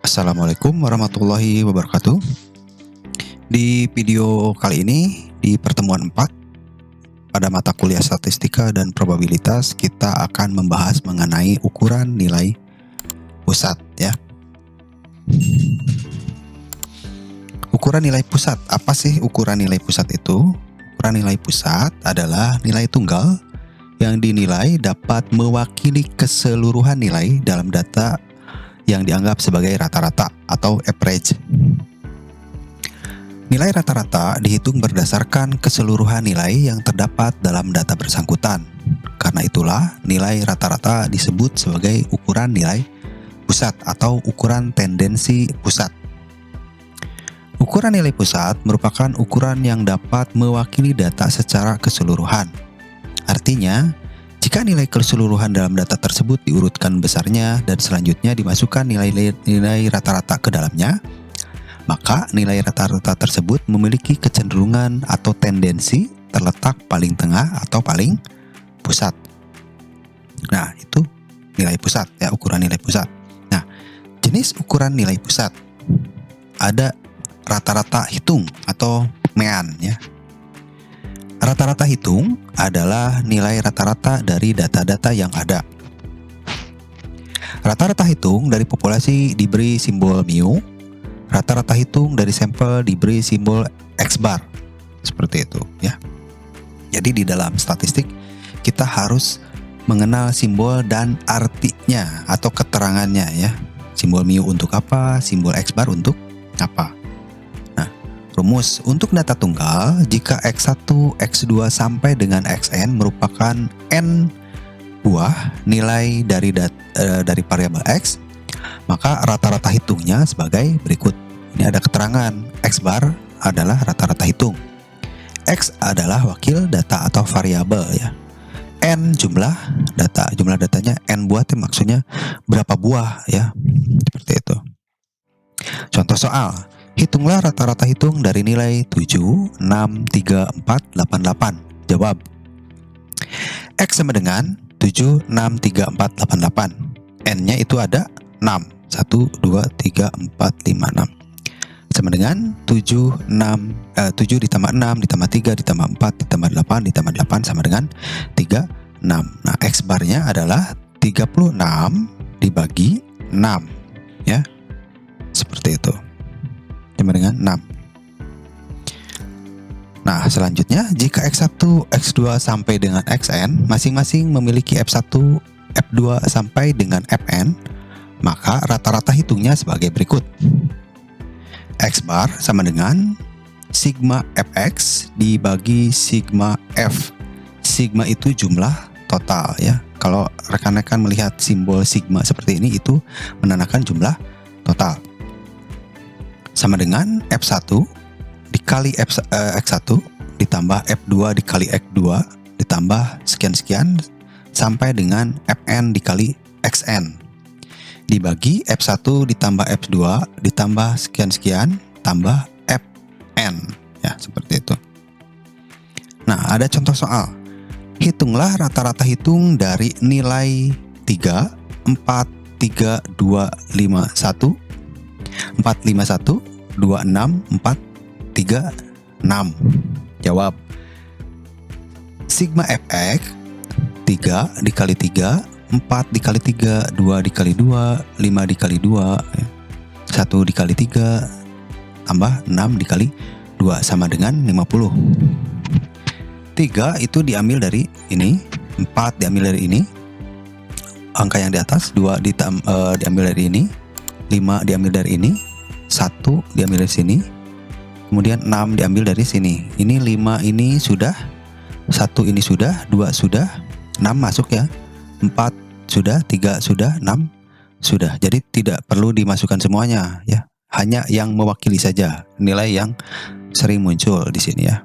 Assalamualaikum warahmatullahi wabarakatuh. Di video kali ini, di pertemuan 4 pada mata kuliah statistika dan probabilitas, kita akan membahas mengenai ukuran nilai pusat ya. Ukuran nilai pusat, apa sih ukuran nilai pusat itu? Ukuran nilai pusat adalah nilai tunggal yang dinilai dapat mewakili keseluruhan nilai dalam data yang dianggap sebagai rata-rata atau average. Nilai rata-rata dihitung berdasarkan keseluruhan nilai yang terdapat dalam data bersangkutan. Karena itulah, nilai rata-rata disebut sebagai ukuran nilai pusat atau ukuran tendensi pusat. Ukuran nilai pusat merupakan ukuran yang dapat mewakili data secara keseluruhan. Artinya, jika nilai keseluruhan dalam data tersebut diurutkan besarnya dan selanjutnya dimasukkan nilai rata-rata ke dalamnya, maka nilai rata-rata tersebut memiliki kecenderungan atau tendensi terletak paling tengah atau paling pusat. Nah, itu nilai pusat ya, ukuran nilai pusat. Nah, jenis ukuran nilai pusat ada rata-rata hitung atau mean ya. Rata-rata hitung adalah nilai rata-rata dari data-data yang ada. Rata-rata hitung dari populasi diberi simbol mu. Rata-rata hitung dari sampel diberi simbol X bar. Seperti itu ya. Jadi di dalam statistik kita harus mengenal simbol dan artinya atau keterangannya ya. Simbol mu untuk apa, simbol X bar untuk apa. Rumus untuk data tunggal, jika X1, X2 sampai dengan Xn merupakan n buah nilai dari variabel X, maka rata-rata hitungnya sebagai berikut. Ini ada keterangan, X bar adalah rata-rata hitung. X adalah wakil data atau variabel ya. N jumlah datanya n buah itu maksudnya berapa buah ya. Seperti itu. Contoh soal. Hitunglah rata-rata hitung dari nilai 7, 6, 3, 4, 8, 8. Jawab. X sama dengan 7, 6, 3, 4, 8, 8. N-nya itu ada 6. 1, 2, 3, 4, 5, 6. Sama dengan 7 ditambah 6, ditambah 3, ditambah 4, ditambah 8, ditambah 8 sama dengan 36. Nah, X barnya adalah 36 dibagi 6. Ya. Seperti itu. Sama dengan 6. Nah, selanjutnya jika X1, X2 sampai dengan Xn masing-masing memiliki F1, F2 sampai dengan Fn, maka rata-rata hitungnya sebagai berikut. X bar sama dengan sigma Fx dibagi sigma F. Sigma itu jumlah total ya. Kalau rekan-rekan melihat simbol sigma seperti ini, itu menandakan jumlah total. Sama dengan F1 dikali X1 ditambah F2 dikali X2 ditambah sekian-sekian sampai dengan Fn dikali Xn dibagi F1 ditambah F2 ditambah sekian-sekian tambah Fn ya, seperti itu. Nah, ada contoh soal. Hitunglah rata-rata hitung dari nilai 3, 4, 3, 2, 5, 1 451 26 4 3 6. Jawab. Sigma Fx 3 dikali 3, 4 dikali 3, 2 dikali 2, 5 dikali 2, 1 dikali 3 tambah 6 dikali 2 sama dengan 50. 3 itu diambil dari ini, 4 diambil dari ini, angka yang di atas, 2 diambil dari ini, 5 diambil dari ini, 1 diambil dari sini, kemudian 6 diambil dari sini. Ini 5 ini sudah, 1 ini sudah, 2 sudah, 6 masuk ya, 4 sudah, 3 sudah, 6 sudah. Jadi tidak perlu dimasukkan semuanya ya, hanya yang mewakili saja nilai yang sering muncul di sini ya.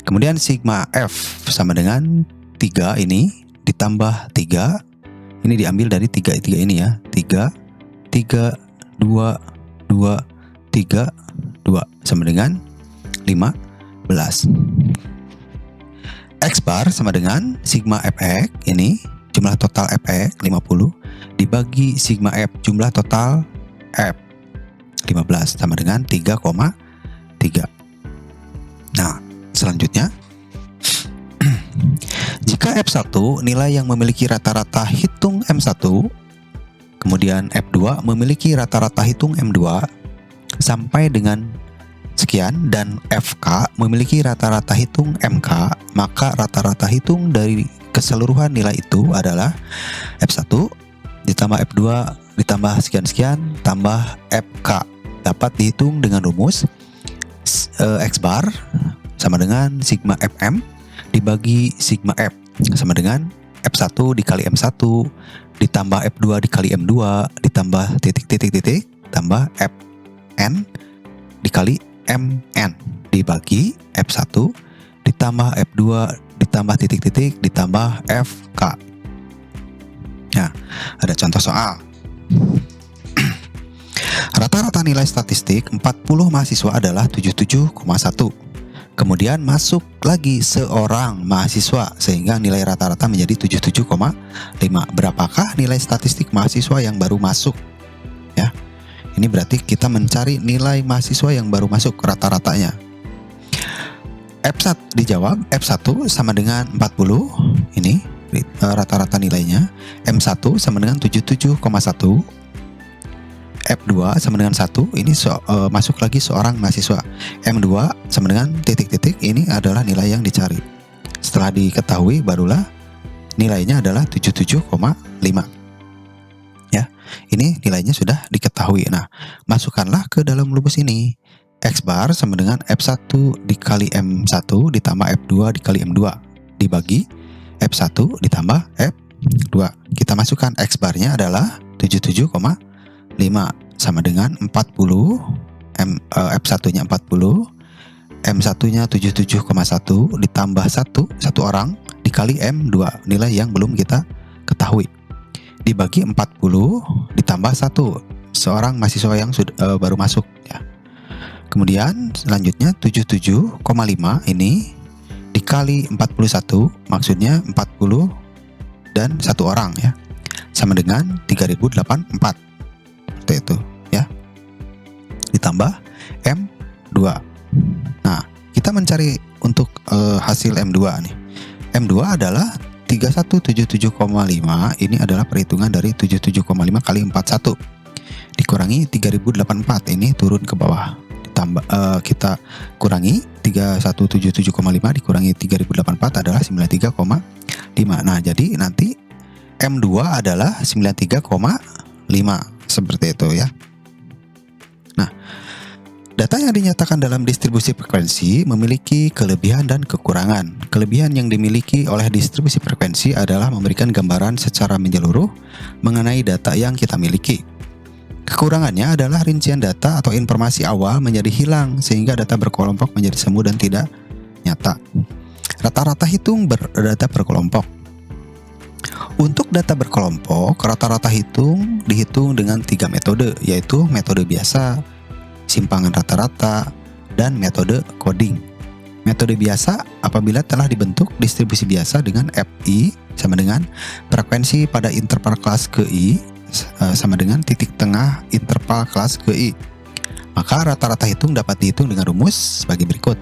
Kemudian sigma F sama dengan 3 ini ditambah 3, ini diambil dari 3 ini ya, 3 2 2 3 2 sama dengan 15. X bar sama dengan sigma Fx ini jumlah total Fx 50 dibagi sigma F jumlah total F15 sama dengan 3,3. Nah, selanjutnya jika F1 nilai yang memiliki rata-rata hitung M1, kemudian F2 memiliki rata-rata hitung M2 sampai dengan sekian, dan FK memiliki rata-rata hitung MK, maka rata-rata hitung dari keseluruhan nilai itu adalah F1 ditambah F2 ditambah sekian-sekian tambah FK. Dapat dihitung dengan rumus X bar sama dengan sigma FM dibagi sigma F sama dengan F1 dikali M1 ditambah F2 dikali M2 ditambah titik-titik-titik tambah Fn dikali Mn dibagi F1 ditambah F2 ditambah titik-titik ditambah Fk. Nah, ada contoh soal. Rata-rata nilai statistik 40 mahasiswa adalah 77,1. Kemudian masuk lagi seorang mahasiswa sehingga nilai rata-rata menjadi 77,5. Berapakah nilai statistik mahasiswa yang baru masuk? Ya. Ini berarti kita mencari nilai mahasiswa yang baru masuk rata-ratanya. F1 dijawab, F1 sama dengan 40, ini rata-rata nilainya. M1 sama dengan 77,1. F2 sama dengan 1, ini masuk lagi seorang mahasiswa. M2 sama dengan titik-titik, ini adalah nilai yang dicari. Setelah diketahui barulah nilainya adalah 77,5. Ya, ini nilainya sudah diketahui. Nah, masukkanlah ke dalam rumus ini. X bar sama dengan F1 dikali M1 ditambah F2 dikali M2 dibagi F1 ditambah F2. Kita masukkan X barnya adalah 77,5 sama dengan 40, F1 nya 40, M1 nya 77,1 ditambah 1 orang dikali M2, nilai yang belum kita ketahui, dibagi 40 ditambah 1 seorang mahasiswa yang baru masuk ya. Kemudian selanjutnya 77,5 ini dikali 41, maksudnya 40 dan 1 orang ya, sama dengan 3084. Seperti itu ya. Ditambah M2. Nah, kita mencari untuk hasil M2 nih. M2 adalah 3177,5. Ini adalah perhitungan dari 77,5 kali 41 dikurangi 3084, ini turun ke bawah. Ditambah kita kurangi 3177,5 dikurangi 3084 adalah 93,5. Nah, jadi nanti M2 adalah 93,5 seperti itu ya. Nah, data yang dinyatakan dalam distribusi frekuensi memiliki kelebihan dan kekurangan. Kelebihan yang dimiliki oleh distribusi frekuensi adalah memberikan gambaran secara menyeluruh mengenai data yang kita miliki. Kekurangannya adalah rincian data atau informasi awal menjadi hilang sehingga data berkelompok menjadi semu dan tidak nyata. Rata-rata hitung data berkelompok. Untuk data berkelompok, rata-rata hitung dihitung dengan 3 metode, yaitu metode biasa, simpangan rata-rata, dan metode coding. Metode biasa apabila telah dibentuk distribusi biasa dengan FI sama dengan frekuensi pada interval kelas ke I sama dengan titik tengah interval kelas ke I. Maka rata-rata hitung dapat dihitung dengan rumus sebagai berikut.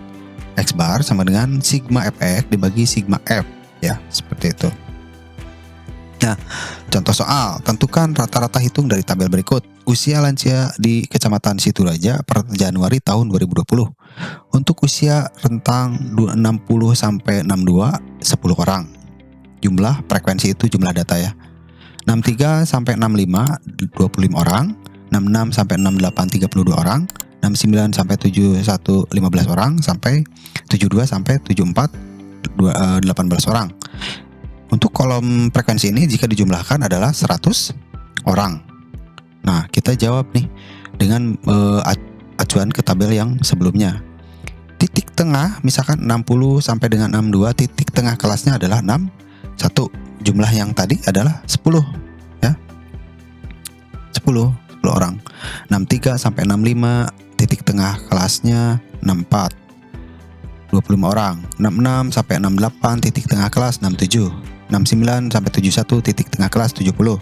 X bar sama dengan sigma Fx dibagi sigma F ya, seperti itu. Nah, contoh soal, tentukan rata-rata hitung dari tabel berikut. Usia lansia di Kecamatan Situraja per Januari tahun 2020. Untuk usia rentang 60 sampai 62 10 orang. Jumlah frekuensi itu jumlah data ya. 63 sampai 65 25 orang, 66 sampai 68 32 orang, 69 sampai 71 15 orang, sampai 72 sampai 74 18 orang. Untuk kolom frekuensi ini jika dijumlahkan adalah 100 orang. Nah, kita jawab nih dengan acuan ke tabel yang sebelumnya. Titik tengah misalkan 60 sampai dengan 62, titik tengah kelasnya adalah 61. Jumlah yang tadi adalah 10 ya. 10 orang. 63 sampai 65, titik tengah kelasnya 64. 25 orang. 66 sampai 68, titik tengah kelas 67. 69 sampai 71, titik tengah kelas 70.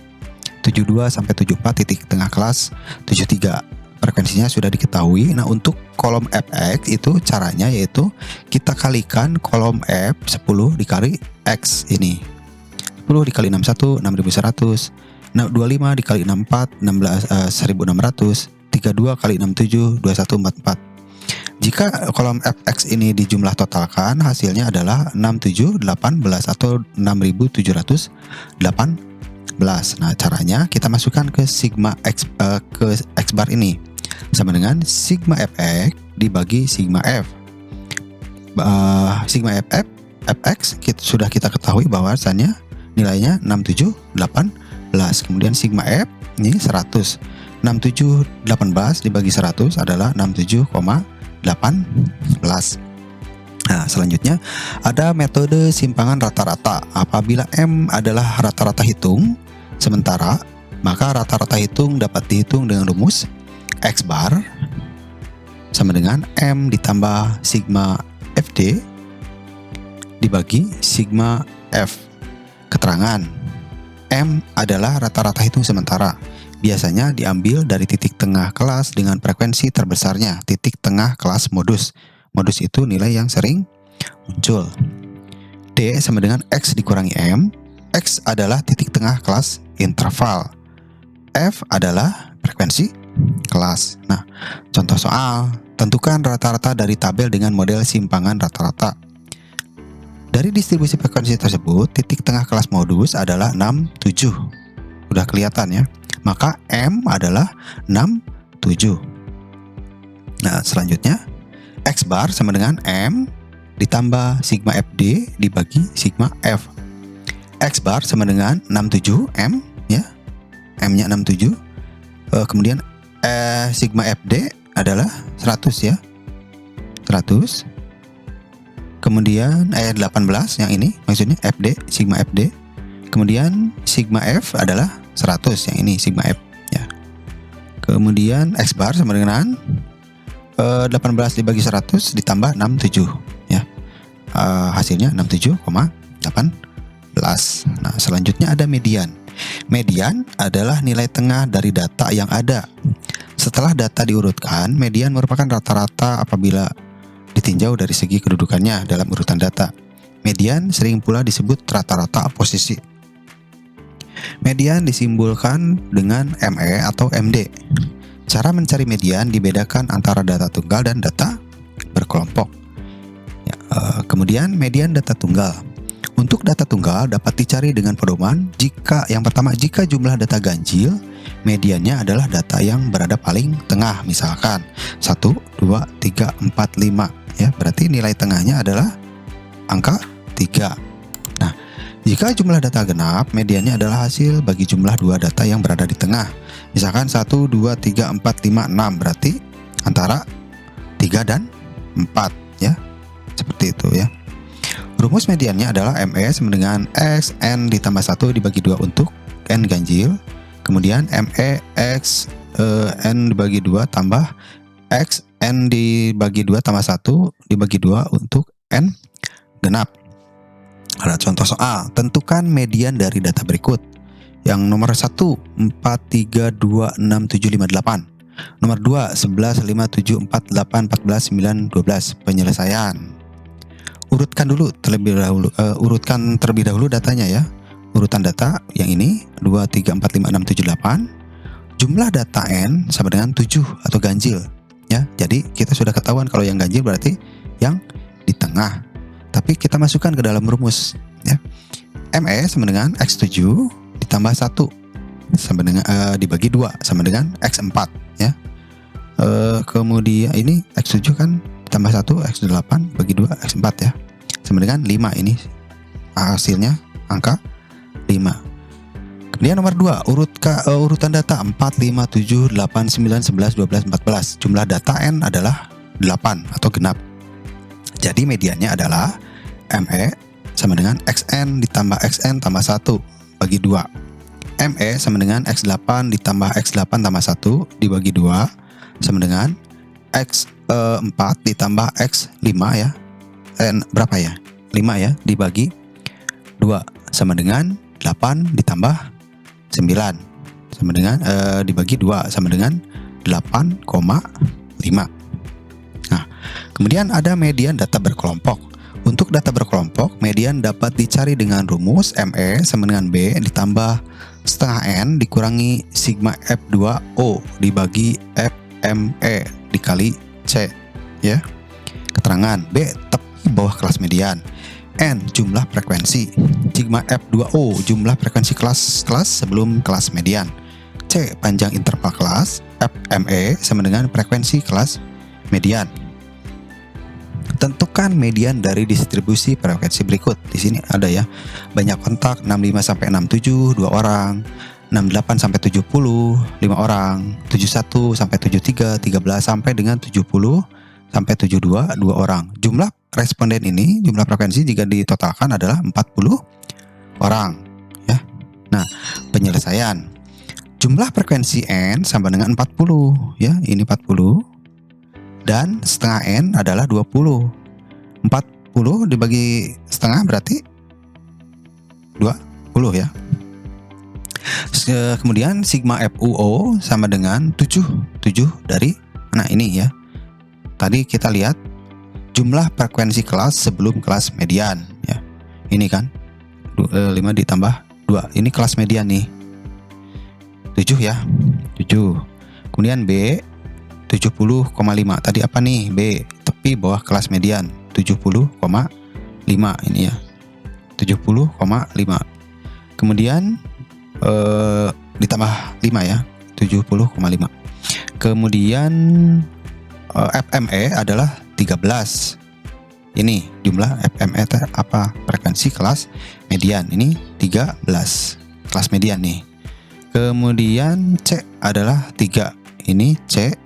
72 sampai 74, titik tengah kelas 73. Frekuensinya sudah diketahui. Nah, untuk kolom fx itu caranya yaitu kita kalikan kolom f 10 dikali x ini. 10 dikali 61 6100. Nah, 25 dikali 64 1600. 32 kali 67 2144. Jika kolom fx ini dijumlah totalkan, hasilnya adalah 6718 atau 6718. Nah, caranya kita masukkan ke sigma x bar ini sama dengan sigma fx dibagi sigma f. Sigma fx sudah kita ketahui bahwasannya nilainya 6718. Kemudian sigma f ini 100. 6718 dibagi 100 adalah 67,18. Nah, selanjutnya ada metode simpangan rata-rata. Apabila M adalah rata-rata hitung sementara, maka rata-rata hitung dapat dihitung dengan rumus X bar sama dengan M ditambah sigma FD dibagi sigma F. Keterangan M adalah rata-rata hitung sementara. Biasanya diambil dari titik tengah kelas dengan frekuensi terbesarnya, titik tengah kelas modus. Modus itu nilai yang sering muncul. D sama dengan X dikurangi M. X adalah titik tengah kelas interval. F adalah frekuensi kelas. Nah, contoh soal. Tentukan rata-rata dari tabel dengan model simpangan rata-rata. Dari distribusi frekuensi tersebut, titik tengah kelas modus adalah 67. Udah kelihatan ya. Maka M adalah 67. Nah, selanjutnya X bar sama dengan M ditambah sigma FD dibagi sigma F. X bar sama dengan 67 M ya. M-nya 67. Kemudian sigma FD adalah 100 ya. 100. Kemudian 18 yang ini maksudnya FD, sigma FD. Kemudian sigma F adalah 100 yang ini sigma F ya. Kemudian X bar sama dengan 18 dibagi 100 ditambah 67 ya. Hasilnya 67,18. Nah, selanjutnya ada median. Median adalah nilai tengah dari data yang ada. Setelah data diurutkan, median merupakan rata-rata apabila ditinjau dari segi kedudukannya dalam urutan data. Median sering pula disebut rata-rata posisi. Median disimbolkan dengan ME atau MD. Cara mencari median dibedakan antara data tunggal dan data berkelompok. Ya, kemudian median data tunggal. Untuk data tunggal dapat dicari dengan pedoman jika yang pertama jika jumlah data ganjil, mediannya adalah data yang berada paling tengah, misalkan 1, 2, 3, 4, 5 ya, berarti nilai tengahnya adalah angka 3. Nah, jika jumlah data genap, mediannya adalah hasil bagi jumlah dua data yang berada di tengah. Misalkan 1, 2, 3, 4, 5, 6 berarti antara 3 dan 4 ya. Seperti itu ya. Rumus mediannya adalah ME sama dengan X N ditambah 1 dibagi 2 untuk N ganjil. Kemudian ME X N dibagi 2 tambah X N dibagi 2 tambah 1 dibagi 2 untuk N genap. Ada contoh soal. Tentukan median dari data berikut. Yang nomor 1 4, 3, 2, 6, 7, 5, 8. Nomor 2 11, 5, 7, 4, 8, 14, 9, 12. Penyelesaian. Urutkan terlebih dahulu datanya ya. Urutan data yang ini 2, 3, 4, 5, 6, 7, 8. Jumlah data N sama dengan 7 atau ganjil ya. Jadi kita sudah ketahuan kalau yang ganjil berarti yang di tengah. Tapi kita masukkan ke dalam rumus ya. ME sama dengan X7 ditambah 1 sama dengan dibagi 2 sama dengan X4 ya. Kemudian ini X7 kan tambah 1 X8 bagi 2 X4 ya. Sama dengan 5 ini hasilnya angka 5. Kemudian nomor 2 urutan data 4, 5, 7, 8, 9, 11, 12, 14. Jumlah data N adalah 8 atau genap. Jadi mediannya adalah ME sama dengan XN ditambah XN tambah 1 bagi 2. ME sama dengan X8 ditambah X8 tambah 1 dibagi 2 sama dengan X4 ditambah X5 ya. Berapa ya? 5 ya dibagi 2 sama dengan 8 ditambah 9. sama dengan dibagi 2 sama dengan 8,5. Nah, kemudian ada median data berkelompok. Untuk data berkelompok, median dapat dicari dengan rumus ME sama dengan B ditambah setengah N dikurangi sigma F2O dibagi FME dikali C, ya. Keterangan B tepi bawah kelas median, N jumlah frekuensi, sigma F2O jumlah frekuensi kelas sebelum kelas median, C panjang interval kelas, FME sama dengan frekuensi kelas median. Tentukan median dari distribusi frekuensi berikut. Di sini ada ya, banyak kontak 65 sampai 67 2 orang, 68 sampai 70 5 orang, 71 sampai 73 13 sampai dengan 70 sampai 72 2 orang. Jumlah responden ini, jumlah frekuensi jika ditotalkan adalah 40 orang, ya. Nah, penyelesaian. Jumlah frekuensi N sama dengan 40, ya. Ini 40. Dan setengah N adalah 20. 40 dibagi setengah berarti 20, ya. Kemudian sigma FUO sama dengan 7 dari, nah ini ya. Tadi kita lihat jumlah frekuensi kelas sebelum kelas median, ya. Ini kan 5 ditambah 2. Ini kelas median nih. 7 ya. 7. Kemudian B 70,5. Tadi apa nih? B tepi bawah kelas median 70,5 ini ya. 70,5. Kemudian ditambah 5 ya. 70,5. Kemudian FME adalah 13. Ini jumlah FME apa? Frekuensi kelas median. Ini 13. Kelas median nih. Kemudian C adalah 3. Ini C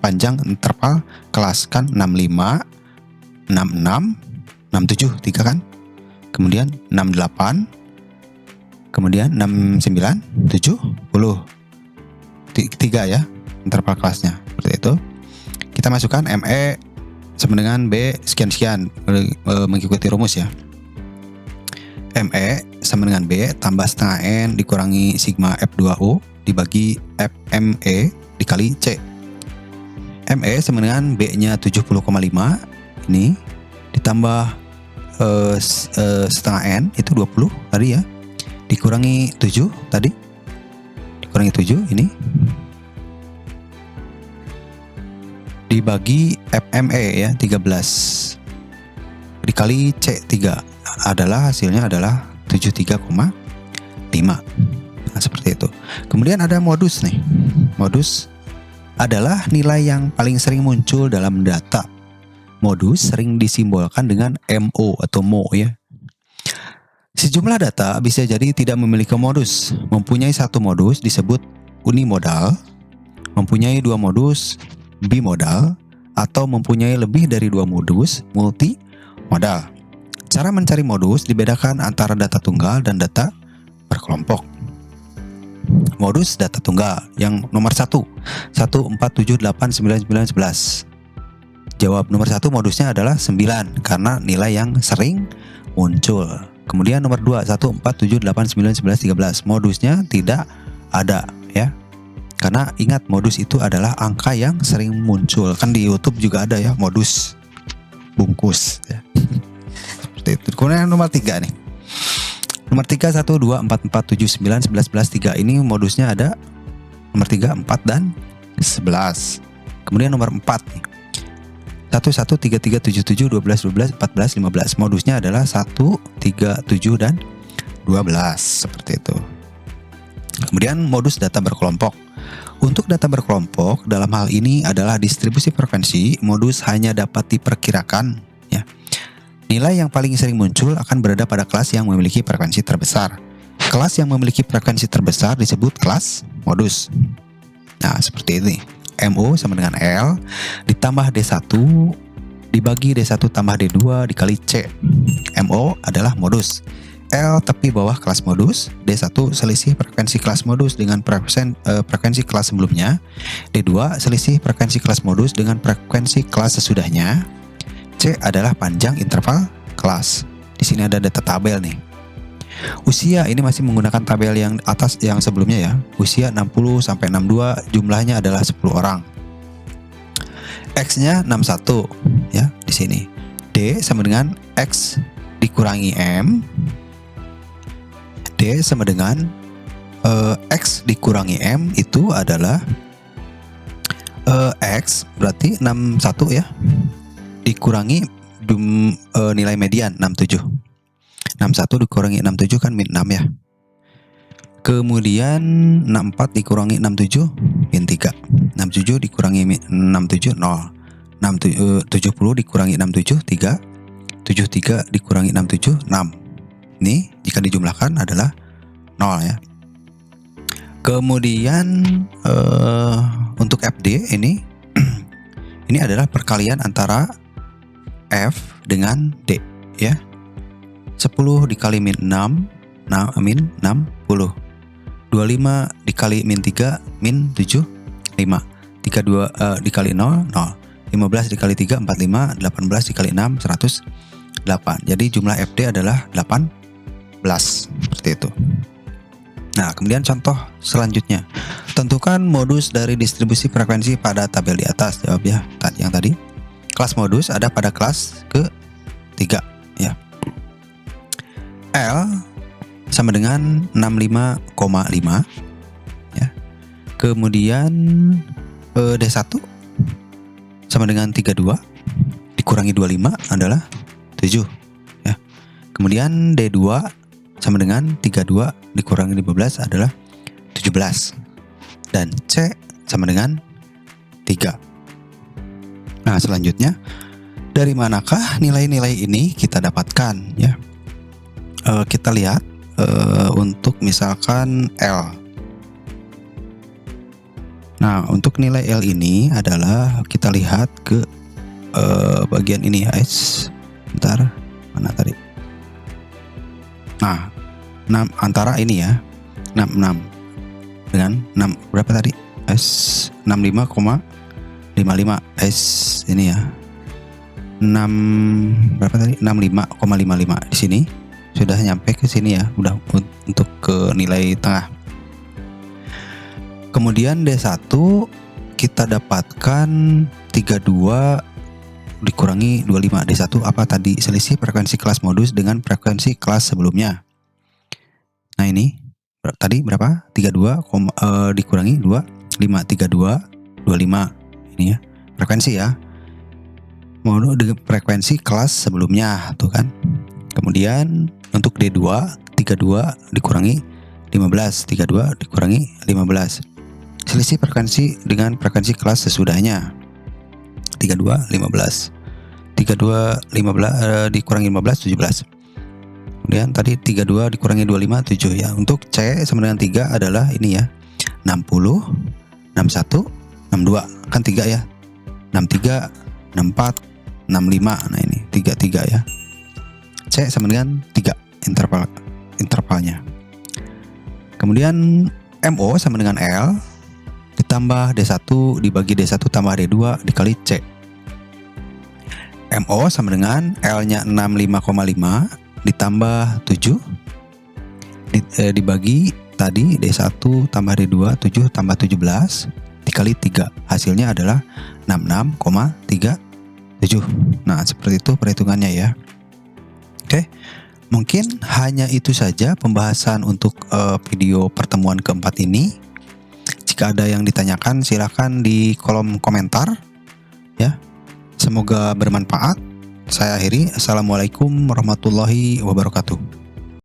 panjang interval kelas kan 65, 66, 67, 3 kan. Kemudian 68, kemudian 69, 70. 3 ya interval kelasnya. Seperti itu. Kita masukkan ME sama dengan B sekian-sekian mengikuti rumus ya. ME sama dengan B tambah setengah N dikurangi sigma F2O dibagi FME dikali C. ME sama dengan B-nya 70,5 ini ditambah setengah N itu 20 tadi ya, dikurangi 7 tadi, dikurangi 7 ini dibagi FME ya 13 dikali C3 adalah hasilnya adalah 73,5. Nah, seperti itu. Kemudian ada modus nih. Modus adalah nilai yang paling sering muncul dalam data. Modus sering disimbolkan dengan MO atau MO ya. Sejumlah data bisa jadi tidak memiliki modus. Mempunyai satu modus disebut unimodal, mempunyai 2 modus bimodal, atau mempunyai lebih dari 2 modus multimodal. Cara mencari modus dibedakan antara data tunggal dan data berkelompok. Modus data tunggal yang nomor 1 1478911. Jawab nomor 1 modusnya adalah 9 karena nilai yang sering muncul. Kemudian nomor 2 147891113 modusnya tidak ada ya. Karena ingat modus itu adalah angka yang sering muncul. Kan di YouTube juga ada ya modus bungkus ya. Seperti itu. Kemudian nomor 3 nih. Nomor 3 1 2 4 4 7 9 11 11 3 ini modusnya ada nomor 3 4 dan 11. Kemudian nomor 4 nih. 1 1 3 3 7 7 12 12 14 15 modusnya adalah 1 3 7 dan 12 seperti itu. Kemudian modus data berkelompok. Untuk data berkelompok dalam hal ini adalah distribusi frekuensi, modus hanya dapat diperkirakan ya. Nilai yang paling sering muncul akan berada pada kelas yang memiliki frekuensi terbesar. Kelas yang memiliki frekuensi terbesar disebut kelas modus. Nah, seperti ini. MO sama dengan L ditambah D1 dibagi D1 tambah D2 dikali C. MO adalah modus. L tepi bawah kelas modus. D1 selisih frekuensi kelas modus dengan frekuensi kelas sebelumnya. D2 selisih frekuensi kelas modus dengan frekuensi kelas sesudahnya. C adalah panjang interval kelas. Di sini ada data tabel nih. Usia ini masih menggunakan tabel yang atas yang sebelumnya ya. Usia 60 sampai 62, jumlahnya adalah 10 orang. X-nya 61 ya di sini. D sama dengan X dikurangi M. D sama dengan X dikurangi M itu adalah X berarti 61 ya. Dikurangi nilai median 67. 61 dikurangi 67 kan min 6 ya. Kemudian 64 dikurangi 67 min 3. 67 dikurangi 67 0. 70 dikurangi 67 3. 73 dikurangi 67 6. Ini jika dijumlahkan adalah 0 ya. Kemudian untuk FD ini ini adalah perkalian antara F dengan D ya. 10 dikali min 6 min 60. 25 dikali min 3 min 7 5. 32 dikali 0 0. 15 dikali 3 45. 18 dikali 6 108. Jadi jumlah FD adalah 18 seperti itu. Nah, kemudian contoh selanjutnya. Tentukan modus dari distribusi frekuensi pada tabel di atas. Jawab ya yang tadi. Kelas modus ada pada kelas ke-3 ya. L sama dengan 65,5 ya. Kemudian D1 sama dengan 32 dikurangi 25 adalah 7 ya. Kemudian D2 sama dengan 32 dikurangi 15 adalah 17. Dan C sama dengan 3. Nah, selanjutnya dari manakah nilai-nilai ini kita dapatkan ya? Kita lihat untuk misalkan L. Nah, untuk nilai L ini adalah kita lihat ke bagian ini ya. Bentar, mana tadi? Nah, 6 antara ini ya. 66 dengan 6 berapa tadi? S 65,55 S ini ya. 6 berapa tadi? 65,55 di sini. Sudah nyampe ke sini ya, udah untuk ke nilai tengah. Kemudian D1 kita dapatkan 32 dikurangi 25. D1 apa tadi? Selisih frekuensi kelas modus dengan frekuensi kelas sebelumnya. Nah, ini tadi berapa? 32 dikurangi 2 5. 32 25 ini ya. Frekuensi ya. Modus dengan frekuensi kelas sebelumnya tuh kan. Kemudian untuk D2 32 dikurangi 15. 32 dikurangi 15. Selisih frekuensi dengan frekuensi kelas sesudahnya. 32 15. 32 15 dikurangi 15 17. Kemudian tadi 32 dikurangi 25 7 ya. Untuk C sama dengan 3 adalah ini ya. 60 61 62 kan 3 ya. 63 64 65. Nah, ini 33 ya. C sama dengan 3 intervalnya. Kemudian MO sama dengan L ditambah D1 dibagi D1 tambah D2 dikali C. MO sama dengan L-nya 65,5 ditambah 7 dibagi tadi D1 tambah D2 7 tambah 17 dikali 3. Hasilnya adalah 66,37. Nah, seperti itu perhitungannya ya. Oke, mungkin hanya itu saja pembahasan untuk video pertemuan keempat ini. Jika ada yang ditanyakan silahkan di kolom komentar ya. Semoga bermanfaat. Saya akhiri. Assalamualaikum warahmatullahi wabarakatuh.